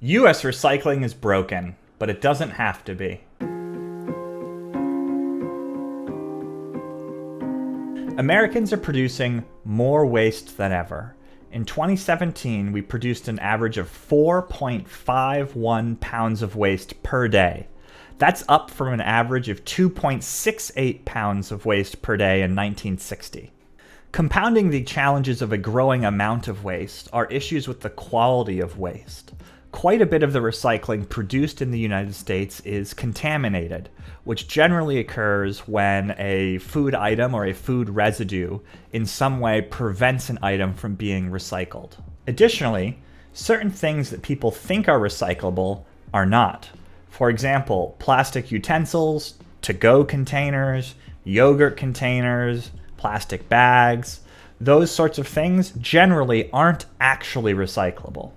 US recycling is broken, but it doesn't have to be. Americans are producing more waste than ever. In 2017, we produced an average of 4.51 pounds of waste per day. That's up from an average of 2.68 pounds of waste per day in 1960. Compounding the challenges of a growing amount of waste are issues with the quality of waste. Quite a bit of the recycling produced in the United States is contaminated, which generally occurs when a food item or a food residue in some way prevents an item from being recycled. Additionally, certain things that people think are recyclable are not. For example, plastic utensils, to-go containers, yogurt containers, plastic bags, those sorts of things generally aren't actually recyclable.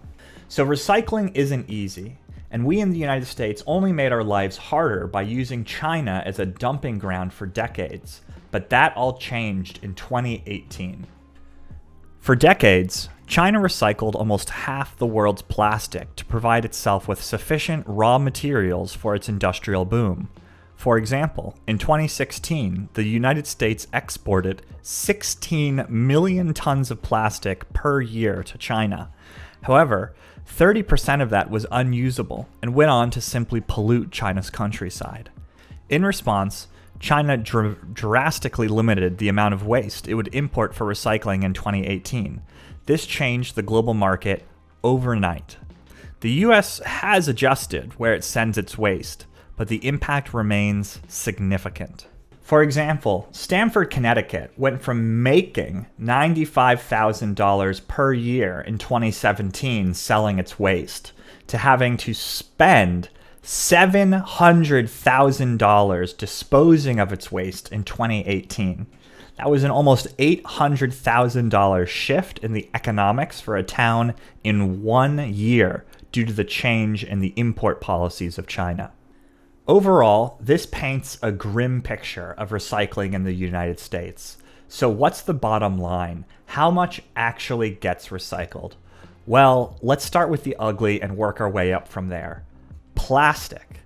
So recycling isn't easy, and we in the United States only made our lives harder by using China as a dumping ground for decades, but that all changed in 2018. For decades, China recycled almost half the world's plastic to provide itself with sufficient raw materials for its industrial boom. For example, in 2016, the United States exported 16 million tons of plastic per year to China. However, 30% of that was unusable and went on to simply pollute China's countryside. In response, China drastically limited the amount of waste it would import for recycling in 2018. This changed the global market overnight. The US has adjusted where it sends its waste, but the impact remains significant. For example, Stamford, Connecticut went from making $95,000 per year in 2017 selling its waste to having to spend $700,000 disposing of its waste in 2018. That was an almost $800,000 shift in the economics for a town in 1 year due to the change in the import policies of China. Overall, this paints a grim picture of recycling in the United States. So what's the bottom line? How much actually gets recycled? Well, let's start with the ugly and work our way up from there. Plastic.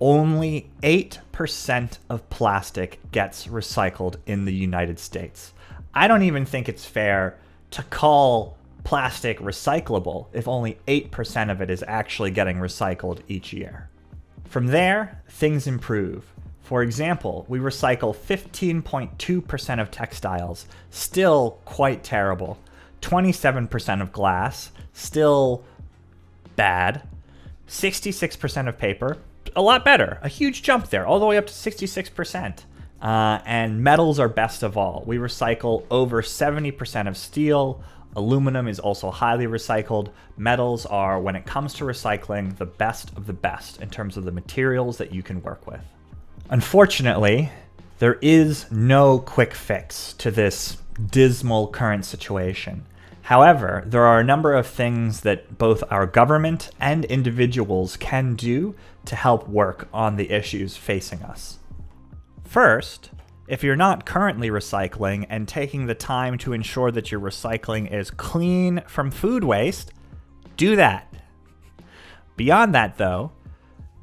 Only 8% of plastic gets recycled in the United States. I don't even think it's fair to call plastic recyclable if only 8% of it is actually getting recycled each year. From there, things improve. For example, we recycle 15.2% of textiles, still quite terrible. 27% of glass, still bad. 66% of paper, a lot better. A huge jump there, all the way up to 66%. And metals are best of all. We recycle over 70% of steel. Aluminum is also highly recycled. Metals are, when it comes to recycling, the best of the best in terms of the materials that you can work with. Unfortunately, there is no quick fix to this dismal current situation. However, there are a number of things that both our government and individuals can do to help work on the issues facing us. First, if you're not currently recycling and taking the time to ensure that your recycling is clean from food waste, do that. Beyond that, though,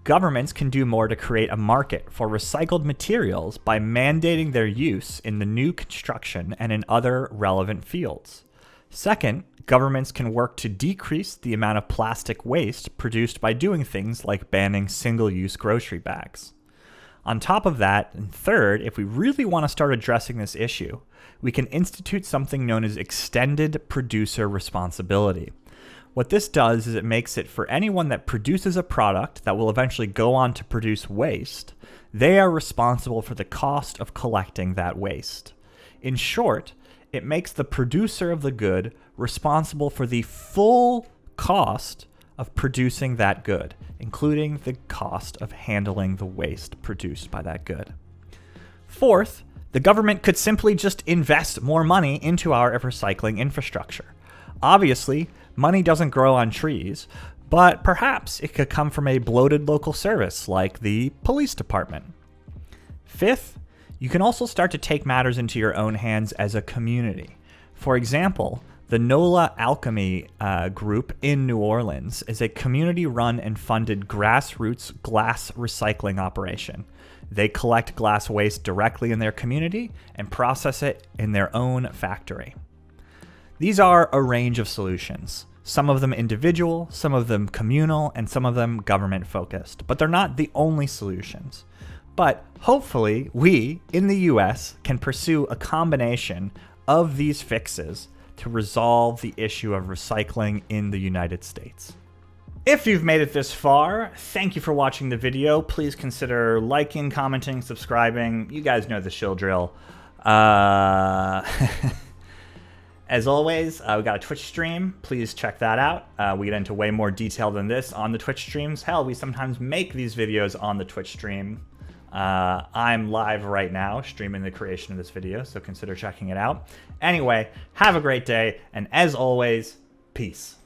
governments can do more to create a market for recycled materials by mandating their use in the new construction and in other relevant fields. Second, governments can work to decrease the amount of plastic waste produced by doing things like banning single-use grocery bags. On top of that, and third, if we really want to start addressing this issue, we can institute something known as extended producer responsibility. What this does is it makes it for anyone that produces a product that will eventually go on to produce waste, they are responsible for the cost of collecting that waste. In short, it makes the producer of the good responsible for the full cost of producing that good, including the cost of handling the waste produced by that good. Fourth, the government could simply just invest more money into our recycling infrastructure. Obviously, money doesn't grow on trees, but perhaps it could come from a bloated local service like the police department. Fifth, you can also start to take matters into your own hands as a community. For example, The NOLA Alchemy Group in New Orleans is a community-run and funded grassroots glass recycling operation. They collect glass waste directly in their community and process it in their own factory. These are a range of solutions, some of them individual, some of them communal, and some of them government-focused. But they're not the only solutions. But hopefully, we, in the US, can pursue a combination of these fixes to resolve the issue of recycling in the United States. If you've made it this far, thank you for watching the video. Please consider liking, commenting, subscribing. You guys know the shill drill. As always, we got a Twitch stream. Please check that out. We get into way more detail than this on the Twitch streams. Hell, we sometimes make these videos on the Twitch stream. I'm live right now streaming the creation of this video, so consider checking it out. Anyway, have a great day, and as always, peace.